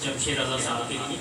جمشید رضا صاحب کے لیے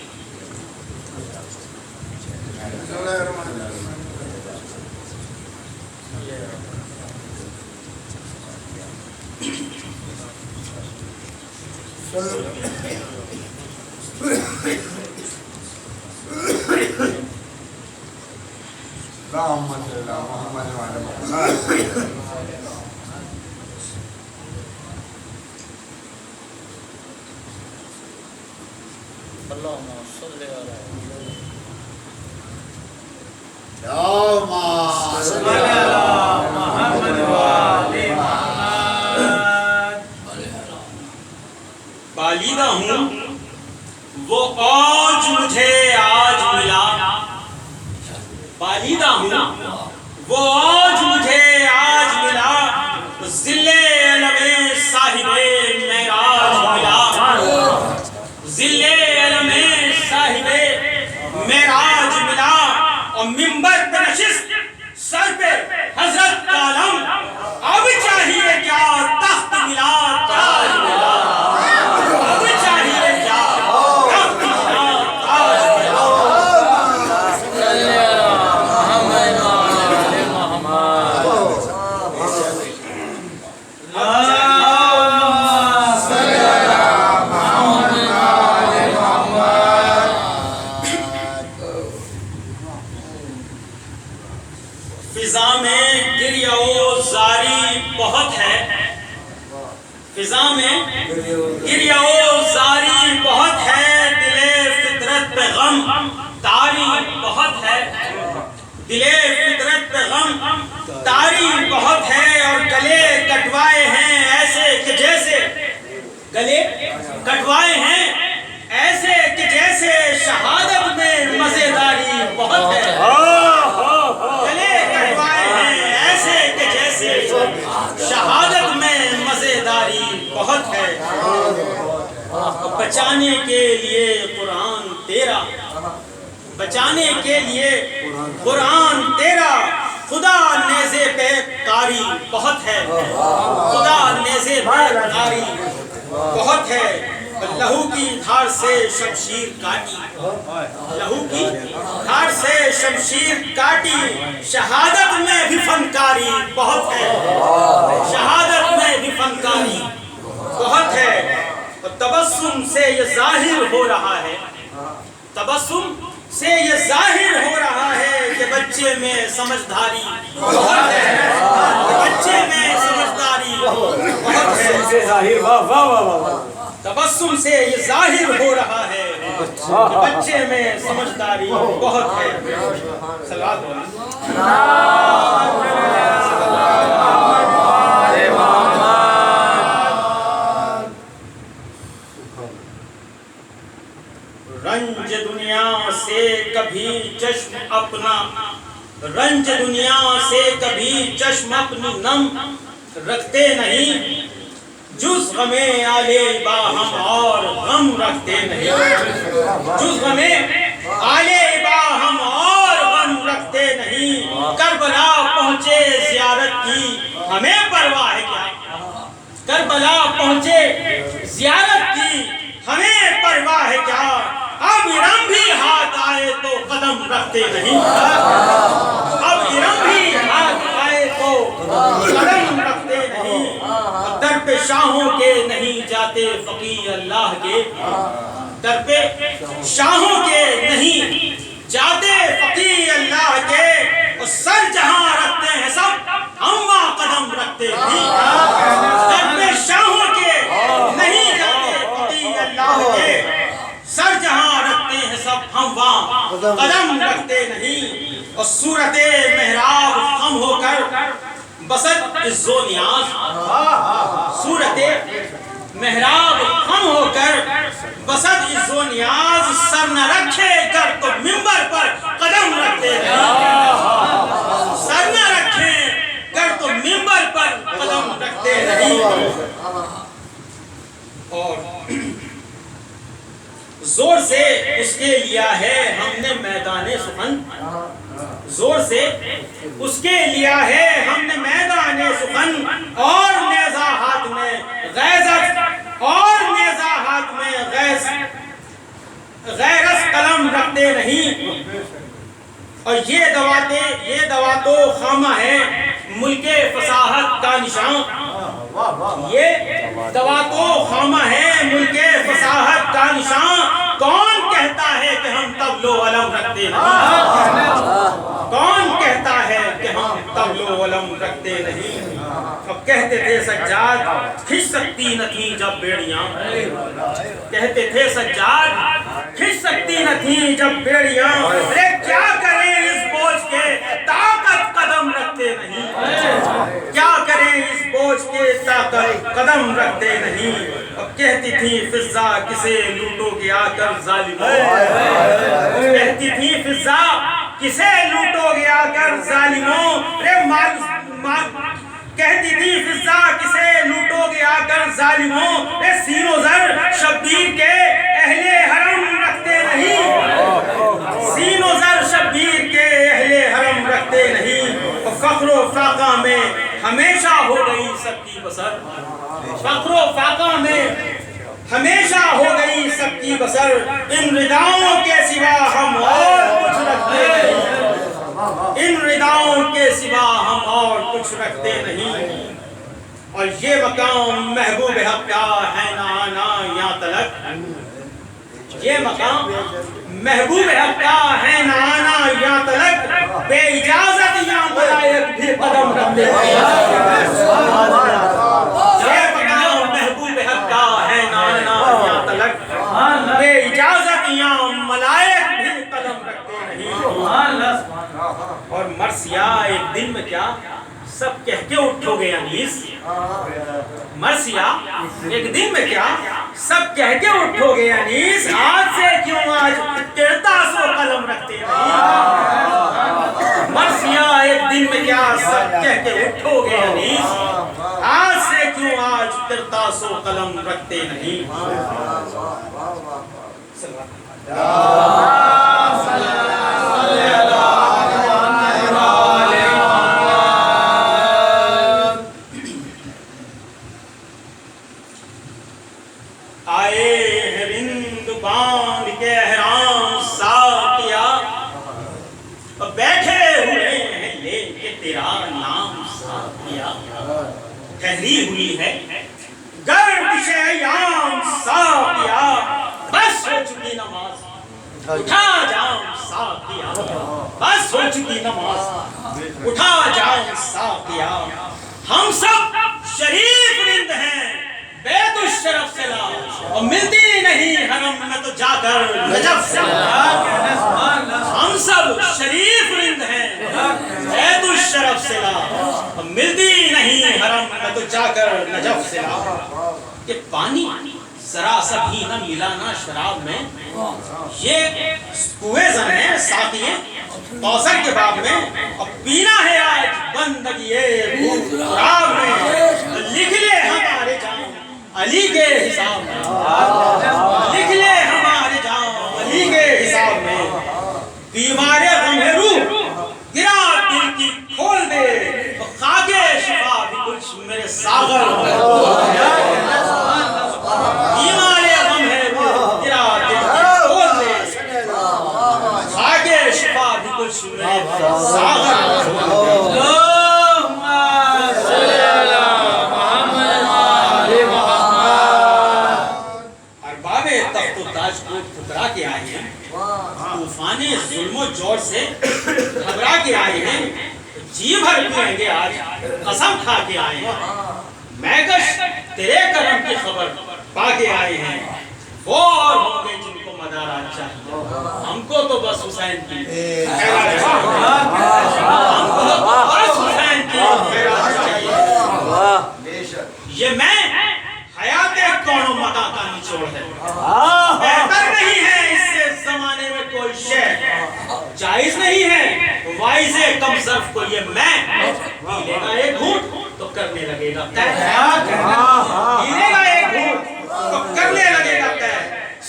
بالیدہ ہوں وہ اوج مجھے آج ملا، بالیدہ ہوں وہ اوج مجھے آج ملا، ذل علم صاحب معراج ملا، ذل علم صاحب معراج ملا، اور منبر پہ نشست سر پہ حضرت کا علم، اب چاہیے کیا تخت ملا تاج ملا، اب چاہیے کیا تخت ملا تاج ملا۔ فضا میں گریہ و زاری بہت ہے، فضا میں گریہ و زاری بہت ہے، دل فطرت پہ غم تاری بہت ہے، دل فطرت پہ غم تاری بہت ہے، اور گلے کٹوائے ہیں ایسے کہ جیسے، گلے کٹوائے ہیں ایسے کہ جیسے شہادت میں مزیداری بہت ہے، شہادت میں مزیداری بہت ہے، بچانے کے لیے قرآن تیرا، بچانے کے لیے قرآن تیرا، خدا نیزے پہ کاری بہت ہے، خدا نیزے پہ کاری بہت ہے، لہو کی دھار سے شمشیر کاٹی، لہو کی دھار سے شمشیر کاٹی، شہادت میں بھی فنکاری بہت ہے، شہادت میں بھی فنکاری بہت ہے، اور تبسم سے یہ ظاہر ہو رہا ہے، تبسم سے یہ ظاہر ہو رہا ہے کہ بچے میں سمجھداری بہت ہے، بچے میں سمجھداری بہت ہے، تبسم سے یہ ظاہر ہو رہا ہے کہ بچے میں سمجھداری بہت ہے۔ صلوات رنج دنیا سے کبھی چشم اپنا، رنج دنیا سے کبھی چشم اپنی نم رکھتے نہیں، جز غم آل باہم اور غم رکھتے نہیں، جز غم آل باہم اور غم رکھتے نہیں، کربلا پہنچے زیارت کی ہمیں پرواہ ہے کیا، کربلا پہنچے زیارت کی ہمیں پرواہ ہے کیا، اب ارم بھی ہاتھ آئے تو قدم رکھتے نہیں، اب ارم بھی ہاتھ آئے تو قدم رکھتے نہیں، در پہ شاہوں کے نہیں جاتے فقیر اللہ کے، در پہ شاہوں کے نہیں جاتے فقیر اللہ کے، اور سر جہاں رکھتے ہیں سب ہم وہاں قدم رکھتے نہیں، در پہ شاہوں کے نہیں جاتے فقیر اللہ کے، سر جہاں رکھتے ہیں سب ہم وہاں قدم رکھتے نہیں، اور صورت محراب خم ہو کر بسط عز و نیاز، صورت محراب خم ہو کر بسط عز و نیاز، سر نہ رکھے کر تو منبر سر نہ رکھیں گر تو منبر پر قدم رکھتے نہیں. اور زور سے اس کے لیا ہے ہم نے میدان سخن, زور سے اس کے لیا ہے ہم نے میدان سخن, اور نیزہ ہاتھ میں غیرت, اور نیزہ ہاتھ میں غیرت قلم رکھتے نہیں. اور یہ دوا تو خامہ ہے ملک فصاحت کا نشان, یہ دوا تو خامہ ہے ملک فصاحت کا نشان. کون کہتا ہے کہ ہم تبل و علم رکھتے نہیں, کون کہتا ہے کہ ہم تبل و علم رکھتے نہیں. اب کہتے تھے سجاد کھنچ سکتی نہ تھی جب بیڑیاں, کہتے تھے سجاد کھنچ سکتی نہ تھی جب بیڑیاں, ارے کیا کریں اس بوجھ کے طاقت قدم رکھتے نہیں, کیا کریں اس بوجھ کے طاقت قدم رکھتے نہیں. اب کہتی تھی فضا کسے لوٹو گے آ کر ظالموں, کہتی تھی فضا کسے لوٹو گے آ کر ظالموں, کہتی تھی فضا کسے لوٹو گے آ کر ظالموں. سین و زر شبیر کے اہل حرم رکھتے نہیں, سین و زر شبیر کے اہل حرم رکھتے نہیں. فخر و فاقہ میں ہمیشہ ہو گئی سب کی بسر, فخر و فاقہ میں ہمیشہ ہو گئی سب کی بسر. ان رداؤں کے سوا ہم اور کچھ رکھتے نہیں, ان رداؤں کے سوا ہم اور کچھ رکھتے نہیں. اور یہ مقام محبوب حق کا ہے نہ آنا یہاں تلک, یہ مقام محبوب حق کا ہے نہ آنا یہاں تلک. بے اجازت یہاں ملائک بھی قدم رکھتے ہیں, یہ مقام محبوب حق کا ہے نہ آنا یہاں تلک. بے اجازت یہاں ملائک بھی قدم رکھتے نہیں. اور مرثیہ ایک دن میں کیا سب کہہ کے اٹھو گے انیس, مرثیہ ایک دن میں کیا سب کہہ کے اٹھو گے انیس. آج سے کیوں آج ترتاس و قلم رکھتے نہیں, مرثیہ ایک دن میں کیا سب کہہ کے اٹھو گے انیس. آج سے کیوں آج ترتاس و قلم رکھتے نہیں. ٹھہری ہوئی ہے گردش ایام ساقیا, بس ہو چکی نماز, اٹھا جام ساقیا, بس ہو چکی نماز, اٹھا جام ساقیا. ہم سب شریف رند ہیں بیت الشرف سے لا, اور ملتی نہیں حرم میں تو جا کر نجف سے لا. ہم سب شریف رند ہیں بیت الشرف سے لا, اور ملتی نہیں حرم میں تو جا کر نجف سے لا. کہ پانی ذرا سا بھی نہ ملا نہ شراب میں, یہ پویزن ہے ساقی کوثر کے باب میں, اور پینا ہے آج بندگی خراب میں. لکھ لے ہمارے جام علی کے حساب میں, لکھ لے ہمارے جام علی کے حساب میں. بیمار غم روح گرا دل کی کھول دے, خاکے شفا بھی کچھ میرے ساغر میں. بیمار غم روح گرا دل کی کھول دے, خاکے شفا بھی کچھ میرے ساغر میں. ٹھکرا کے آئے ہیں, طوفان ظلم و جور سے گھبرا کے آئے ہیں, جی بھر پیئیں گے آج قسم کھا کے آئے ہیں. میگش تیرے کرم کی خبر پا کے آئے ہیں, وہ اور ہوں گے جن کو مدارات چاہیے, ہم کو تو بس حسین کی خیرات چاہیے, ہم کو تو بس حسین کی خیرات چاہیے. یہ میں حیات کون و متا کا نچوڑ ہے, بہتر نہیں ہے اس سے زمانے میں کوئی شے, جائز نہیں ہے وائز کم صرف کو یہ میں پی لے گا ایک گھونٹ تو کرنے لگے گا پی لے گا ایک گھونٹ تو کرنے لگے گا طے.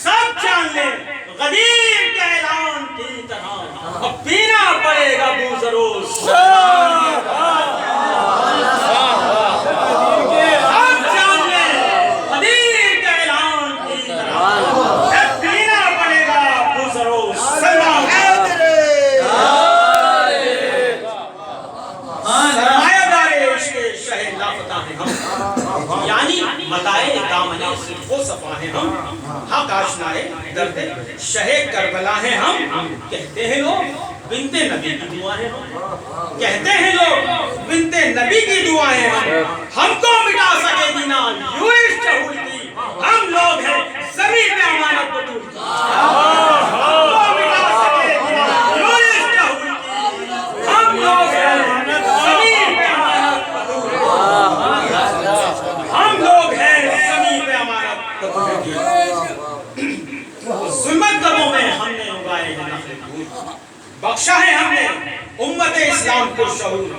سب جان لیں غدیر کے اعلان کی طرح اب پینا پڑے گا بوزروز. سب جان لیں غدیر کے اعلان کی طرح اب پینا پڑے گا بوزروز. سرمایہ دار عشق شہ لافتہ ہیں ہم, یعنی متائے دامنے صرف و صفا ہیں ہم, حق آشنائے درد شہ کربلا ہیں ہم. کہتے ہیں لوگ بنت نبی کی دعائیں ہم, کہتے ہیں لوگ بنت نبی کی دعائیں ہم کو مٹا سکے گی نہ یوں اس چہول کی. ہم لوگ ہیں زمین میں امانت بطول کی, ہم کو مٹا سکے گی نہ یوں اس چہول کی. ہم لوگ ہیں زمین میں امانت بطول کی, ہم لوگ ہیں زمین میں امانت بطول کی. ظلمت گبوں میں ہم نے اگائے ہیں نخل پھول, بخشا ہے ہم نے امت اسلام کو شعور.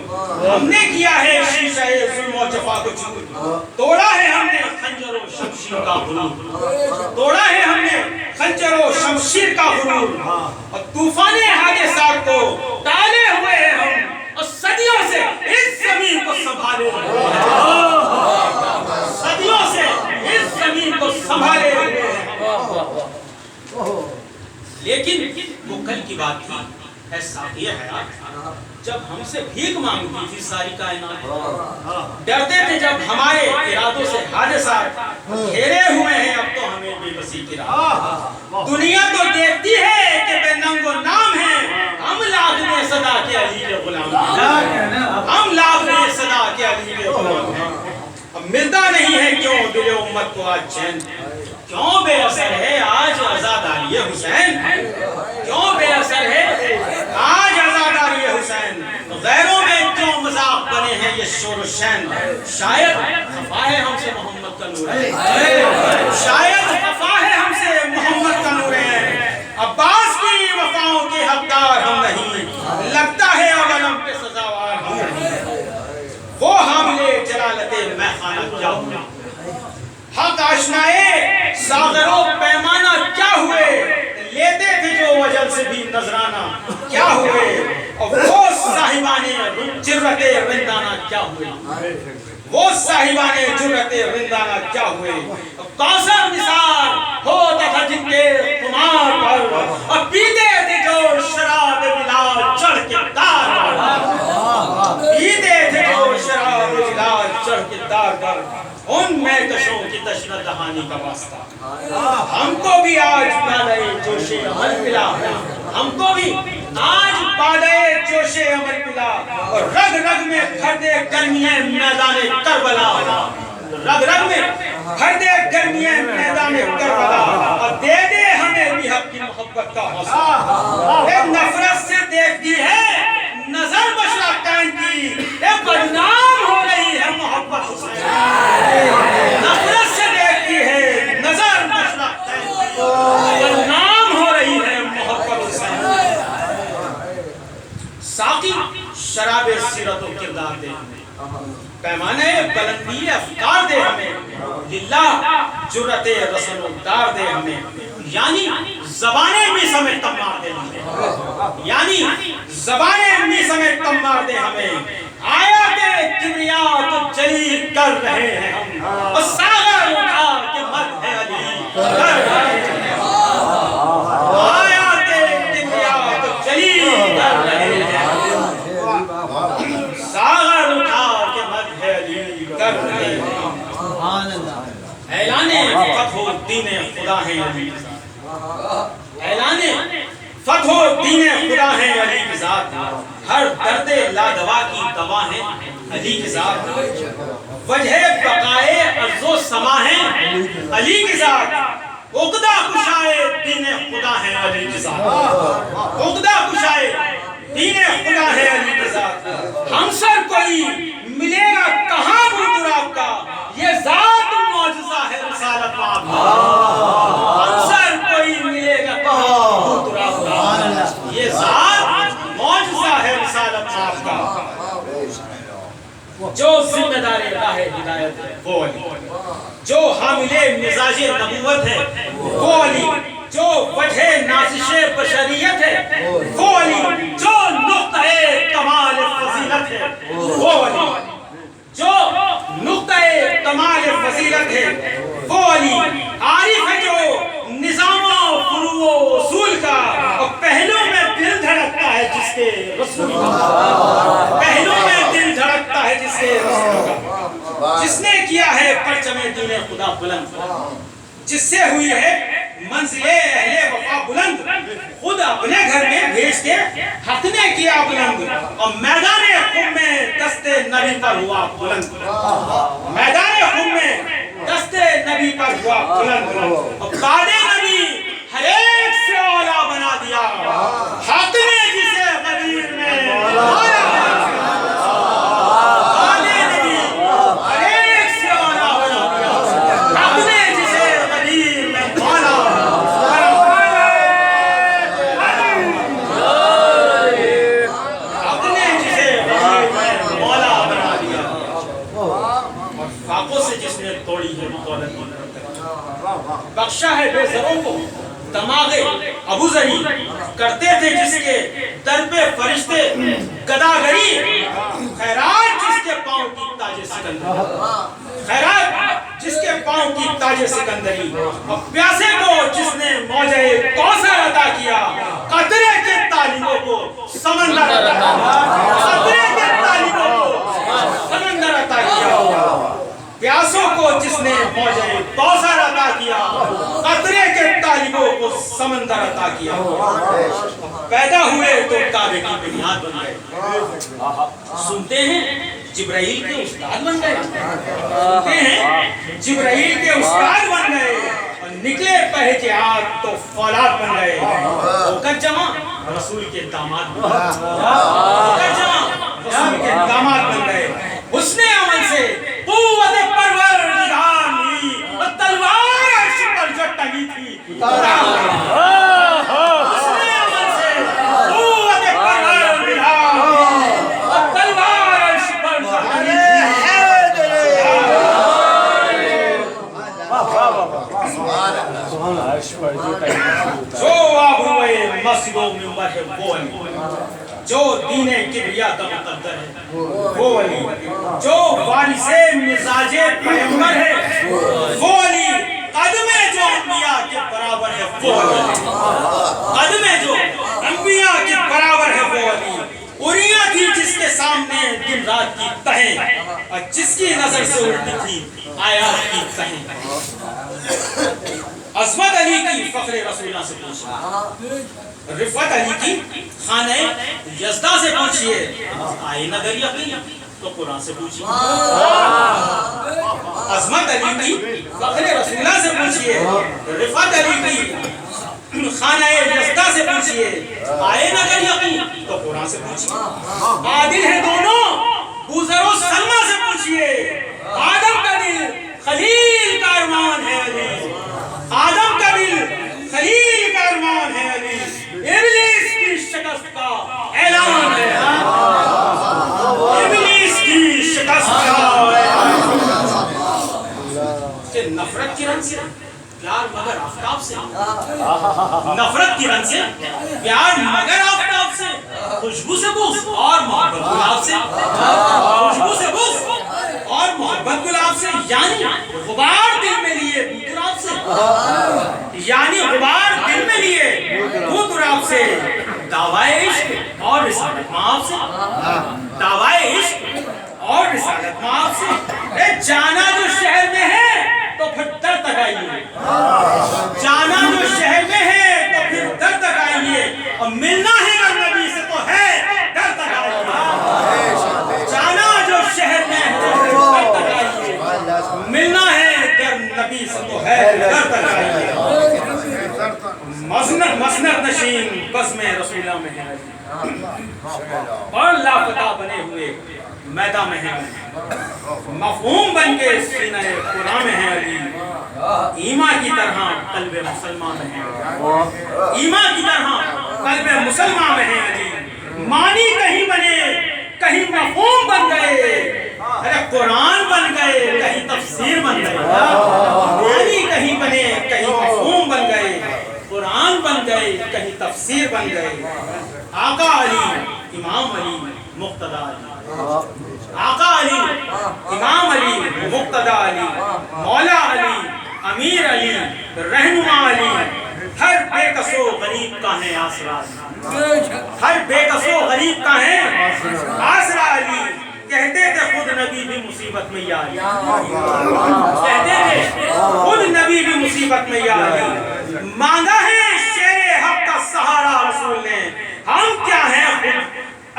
ہم نے کیا ہے شیشہ ظلم و جفا کو چور, توڑا ہے ہم نے خنجر و شمشیر کا غرور. توڑا ہے ہم نے خنجر و شمشیر کا غرور, اور طوفان حادثات کو ٹالے ہوئے ہیں ہم, اور صدیوں سے اس زمین کو سنبھالے ہوئے ہیں. صدیوں سے اس زمین کو سنبھالے ہوئے ہیں. لیکن وہ کل کی بات تھی اے ساقی حیات, جب ہم سے بھیک مانگتی تھی ساری کائنات. ڈرتے تھے جب ہمارے ارادوں سے حادثات گھیرے ہوئے ہیں, اب تو ہمیں بے بسی کی راہ. دنیا تو دیکھتی ہے کہ بے ننگ و نام ہے, ہم لاغنے صدا کے علی کے غلام ہیں, ہم لاغنے صدا کے علی کے غلام ہیں. اب ملتا نہیں ہے کیوں دل امت کو آج چین, کیوں بے اثر ہے آج عزاداری حسین, کیوں بے اثر ہے آج عزاداری حسین. غیروں میں کیوں مذاق بنے ہیں یہ شور و شین, شاید خفا ہے ہم سے محمد کا نور ہے, شاید خفا ہے ہم سے محمد کا نور ہے. عباس کی وفاؤں کے حقدار ہم نہیں, لگتا ہے عالم کے سزاوار ہم نہیں. وہ حاملے جلالت میں خانہ کیا ہوئے, حق آشنائے ساغر و پیمانہ کیا ہوئے, لیتے تھے جو وجل سے بھی نظرانہ کیا ہوئے. اور وہ صاحبان جرت رندانہ کیا ہوئے, وہ صاحبان جرت رندانہ کیا ہوئے. کوثر نثار ہوتا تھا جن کے خمار پر, اور پیتے تھے جو شراب بلال چڑھ کے دار پر, پیتے تھے جو شراب بلال چڑھ کے دار پر. ان مہکشوں کی تشنہ دہانی کا واسطہ, ہم کو بھی آج پالے جوش عمل ملا, ہم کو بھی آج پالے جوش عمل ملا. اور رگ رگ میں کھردے گرمیاں میدان کربلا, رگ رگ میں کھردے گرمیاں میدان کربلا. اور دے دے ہمیں بھی حق کی محبت کا حوصلہ, اے نفرت سے دیکھتی ہے نظر مشرقین کی, اے بدنام ہو رہی ہے محبت حسین. نفرت سے دیکھتی ہے نظر مشرقین کی, بدنام ہو رہی ہے محبت حسین. ساقی شراب سیرت و کردار دے ہمیں, پیمانے بلندی افکار دے ہمیں, للہ جرت رسن و دار دے ہمیں. یعنی زبانیں بھی سمیت تم مار دے ہمیں, یعنی زبانیں بھی سمیت تم مار دے ہمیں. آیات کبریات جلی کر رہے ہیں ہم, اور ساغر اٹھا کے مد ہے علی کر رہے ہیں. آیات کبریات جلی کر رہے ہیں, ساغر اٹھا کے مد ہے علی کر رہے ہیں. اعلان فتح و دین خدا ہے علی, اعلان فتح و دین خدا ہے علی کی ذات. ہر درد لادوا کی دوا ہے علی کی ذات. وجہ بقائے ارض و سما ہے علی کی ذات. عقدہ کشائے دین خدا ہے علی کی ذات, عقدہ کشائے دین خدا ہے علی کی ذات. ہم سر کوئی ملے گا کہاں بزرگ کا, یہ ذات معجزہ ہے رسالت آپ کا. ہم سر کوئی ملے گا کہاں بزرگ کا, یہ ذات معجزہ ہے جو ذمہ دار راہ ہدایت ہے وہ علی، جو حامل مزاج نبوت ہے وہ علی، جو وجہ نازش بشریت ہے وہ علی، جو نقطہ کمال فضیلت ہے وہ علی، جو نقطہ کمال فضیلت ہے وہ علی، عارف ہے جو نظام و فروع و اصول کا، اور پہلو میں دل دھڑکتا ہے جس کے رسول کا، پہلو میں دل دھڑکتا ہے جس کے رسول کا، جس نے کیا ہے پرچم دین خدا بلند، جس سے ہوئی ہے منزل اہل وفا بلند، خود اپنے گھر میں بھیج کے حق نے کیا بلند، اور میدان خم میں دست نبی پر ہوا بلند، میدان خم میں دست نبی پر ہوا بلند، اور بعد نبی ہر ایک سے اولا بنا دیا، حق نے جسے غدیر میں مایا، بعد نبی ہر ایک سے اولا بنا دیا، حق نے جسے غدیر میں مالا، حق نے جسے غدیر میں مولا بنا دیا، اور فاقوں سے جس نے توڑی ہے دولت کی بخشا ہے بے زروں کو، دماغ ابو ذری کرتے تھے جس کے در پہ فرشتے گداگری، خیرات جس کے پاؤں کی تاج سکندری، خیرات جس کے پاؤں کی تاج سکندری، اور پیاسے کو جس نے موجہ کوثر عطا کیا، قطرے کے طالبوں کو سمندر عطا کیا، قطرے کے طالبوں کو سمندر عطا کیا، پیاسوں کو جس نے موجہ کوثر عطا کیا، قطرے کے طالبوں کو سمندر عطا کیا، پیدا ہوئے تو کعبے کی بنیاد بن گئے، سنتے ہیں جبرائیل کے استاد بن گئے، سنتے ہیں جبرائیل کے استاد بن گئے، اور نکلے پہچات تو فولاد بن گئے، ہو کر جمع رسول کے داماد بن گئے، ہو کر جمع رسول کے داماد بن گئے، حسن عمل سے قوت پروردگار لی، اور تلوار عرش پر جو ٹنگی تھی حسن عمل سے قوت پروردگار لی، اور تلوار عرش پر جو ٹنگی تھی، جو آبروئے مسجد و منبر ہے وہ علی، جو دین کبریا کا مقدر ہے وہ علی، جو وارث مزاج پیغمبر ہے وہ علی، قدم جو انبیاء کے برابر ہے وہ علی، قدم جو انبیاء کے برابر ہے وہ علی، اریاں تھی جس کے سامنے دن رات کی تہیں، اور جس کی نظر سے اڑتی تھی آیات کی تہیں، عظمت علی کی فخر رسولہ سے پوچھئے، رفعت علی کی خانہ یزدہ سے پوچھئے، آئے نگر یقین تو قرآن سے پوچھئے، عظمت علی کی فخر رسولہ سے پوچھئے، رفعت علی کی خانہ یزدہ سے پوچھئے، آئے نگر یقین تو قرآن سے پوچھئے، عادل ہے دونوں بوذر و سلمہ سے پوچھئے، آدم کا دل خلیل کا ارمان ہے علی، آدم کا دل خلیل کا ارمان ہے علی، ابلیس کی شکست کا اعلان ہے، ابلیس کی شکست کا اعلان ہے، نفرت کی رنگ سے پیار مگر آفتاب سے، نفرت کی رنگ سے پیار مگر آفتاب سے، خوشبو سے بغض اور محبت گلاب سے، خوشبو سے بغض اور محبت گلاب سے، یعنی غبار دل میں لیے گلاب سے، یعنی غبار دل میں لیے گلاب سے، دعوائے عشق اور رسالت مآب سے، دعوائے عشق اور رسالت مآب سے، اے جانا جو شہر میں ہے تو پھر در تک آئیے، جانا جو شہر میں ہے تو پھر در تک آئیے، اور ملنا ہے گر نبی سے تو ہے در تک آئیے، جانا جو شہر میں ہے تو پھر در تک آئیے، ملنا ہے گر نبی سے تو ہے در تک آئیے، مسند نشین بزم رسولہ میں ہے اور لاپتہ بنے ہوئے میدان میں ہے، مفہوم بن کے سینہ قرآن میں ہے علی، ایمان کی طرح قلب مسلمان میں ہے، ایمان کی طرح قلب مسلمان میں ہے علی، معنی کہیں بنے کہیں مفہوم بن گئے، قرآن بن گئے کہیں تفسیر بن گئے، یعنی کہیں بنے کہیں مفہوم بن گئے، قرآن بن گئے کہیں تفسیر بن گئے۔ آقا علی امام علی مقتدی علی، آقا علی امام علی مقتدی علی، مولا علی امیر علی رہنما علی، ہر بے کس و غریب کا ہے آسرا علی، ہر بے کس و غریب کا ہے آسرا علی۔ کہتے تھے خود نبی بھی مصیبت میں یا علی، کہتے تھے خود نبی بھی مصیبت میں یا علی۔ مانگا ہے شیر حق کا سہارا رسول نے، ہم کیا ہیں خود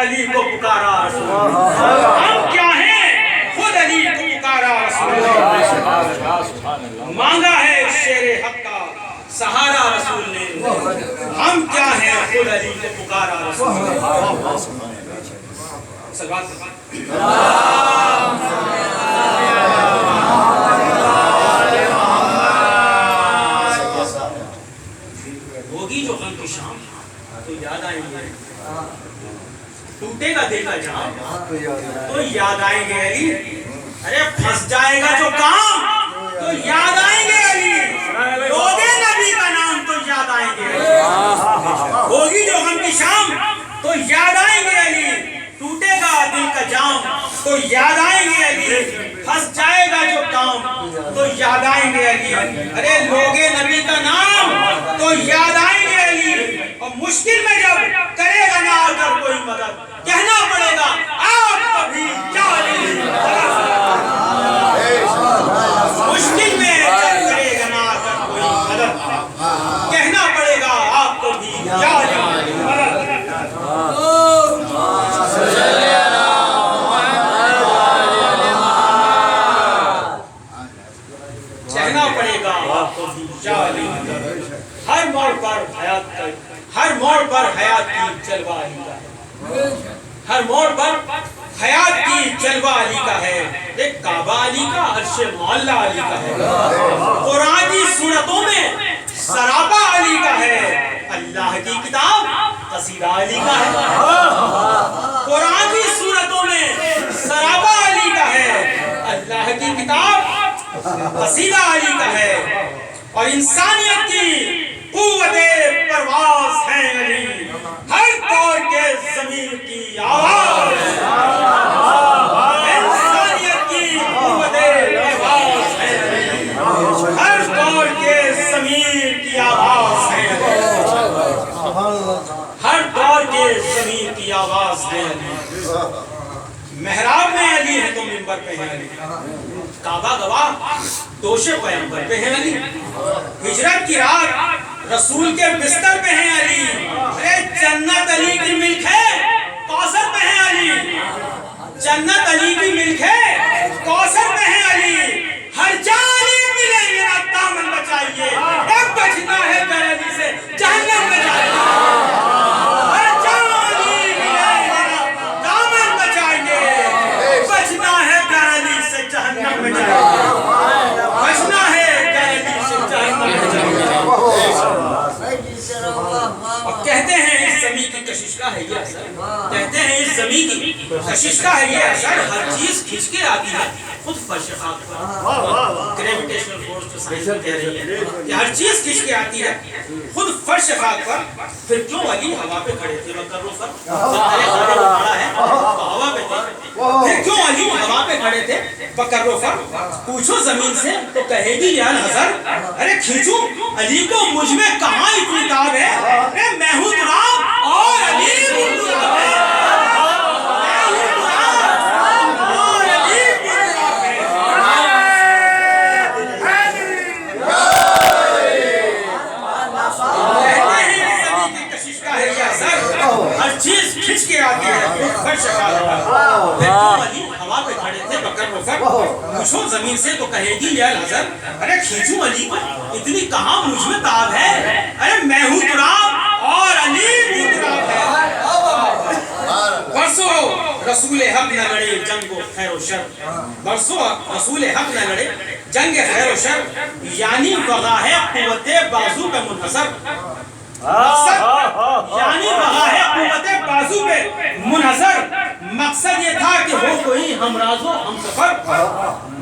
علی کو پکارا رسول نے، ہم کیا ہیں خود علی کو پکارا رسول نے۔ مانگا ہے شیر حق کا سہارا رسول نے، ہم کیا ہیں خود علی کو پکارا رسول نے۔ ہوگی جو غم کی شام تو یاد آئیں گے، ٹوٹے گا دل کا جام تو یاد آئیں گے علی، ارے پھنس جائے گا جو کام تو یاد آئیں گے علی، لوگے نبی کا نام تو یاد آئیں گے علی۔ ہوگی جو غم کی شام تو یاد آئیں گے علی، ٹوٹے گا دل کا جام تو یاد آئیں گے علی، پھنس جائے گا جو کام تو یاد آئیں گے علی، ارے لوگے نبی کا نام تو یاد آئیں گے علی۔ اور مشکل میں جب کرے گا نہ آ کر کوئی مدد، کہنا پڑے گا آپ کبھی کیا علی، مشکل میں جب کرے گا نہ آ کر کوئی مدد، کہنا پڑے گا آپ کو بھی کیا علی مدد۔ کہنا پڑے گا آپ کو بھی کیا علی مدد۔ ہر موڑ پر حیات کا، ہر موڑ پر حیات کی جلوہ علی کا ہے، ہر موڑ پر حیات کی جلوہ علی کا ہے، ایک کعبہ علی کا، عرش معلیٰ علی کا ہے، قرآن کی سورتوں میں سراپا علی کا ہے، اللہ کی کتاب قصیدہ علی کا ہے، قرآن کی سورتوں میں سراپا علی کا ہے، اللہ کی کتاب قصیدہ علی کا ہے، اور انسانیت کی قوت پرواز ہے علی، ہر دور کے ضمیر کی آواز، انسانیت کی قوت پرواز ہے علی، ہر دور کے ضمیر کی آواز ہے علی، ہر دور کے ضمیر کی آواز ہے علی۔ محراب میں علی ہے تو منبر پہ ہے علی، کعبہ گواہ دوش پیغمبر پہ ہے علی، ہجرت کی رات رسول کے بستر پہ ہے علی، ارے جنت علی کی ملک ہے کوثر پہ ہے علی، جنت علی کی ملک ہے کوثر پہ ہے علی، ہر جانے ملیں گے نا دامن بچائیے، اب بچنا ہے گر علی سے جہنم میں جائیے، ہر جانے ملیں گے نا دامن بچائیے، بچنا ہے گر علی سے جہنم میں جائیے، بچنا ہے گر علی سے جہنم میں جائیے۔ اور کہتے ہیں اس زمین کی کشش کا ہے یہ اثر، کہتے ہیں اس زمین کی کشش کا ہے یہ اثر، ہر چیز کھچ کے آتی ہے خود فرش خاک پر، گریویٹیشنل فورس جو سائنس میں کہہ رہی ہے کہ ہر چیز کھچ کے آتی ہے خود فرش خاک پر۔ پھر کیوں علی ہوا پہ کھڑے تھے بکر پر، کھڑا ہے تو ہوا پہ تھے، پھر کیوں علی ہوا پہ کھڑے تھے بکر پر؟ پوچھو زمین سے تو کہے گی یا الحضر، ارے کھینچوں علی کو مجھ میں کہاں اتنی تاب ہے، ارے میں ہوں تراب اور علی ہوں تراب ہے، میں ہوں تراب اور علی ہوں تراب ہے۔ کہتے ہیں اس زمین کی کشش کا ہے یہ اثر، ہر چیز کھچ کے آتی ہے خود فرش خاک پر۔ پھر کیوں علی ہوا پہ کھڑے تھے بکر پر؟ پوچھو زمین سے تو کہے گی یا الحضر، ارے کھینچوں علی کو اتنی کہاں مجھ میں تاب ہے، ارے میں ہوں تراب اور علی ہوں تراب ہے۔ برسوں رسول حق نہ لڑے جنگ و خیر و شر، برسوں رسول حق نہ لڑے جنگ خیر و شر، یعنی وغا ہے قوت بازو پہ منحصر، یعنی وغا ہے قوت بازو پہ منحصر، مقصد یہ تھا کہ ہو کوئی ہمراز و ہم سفر،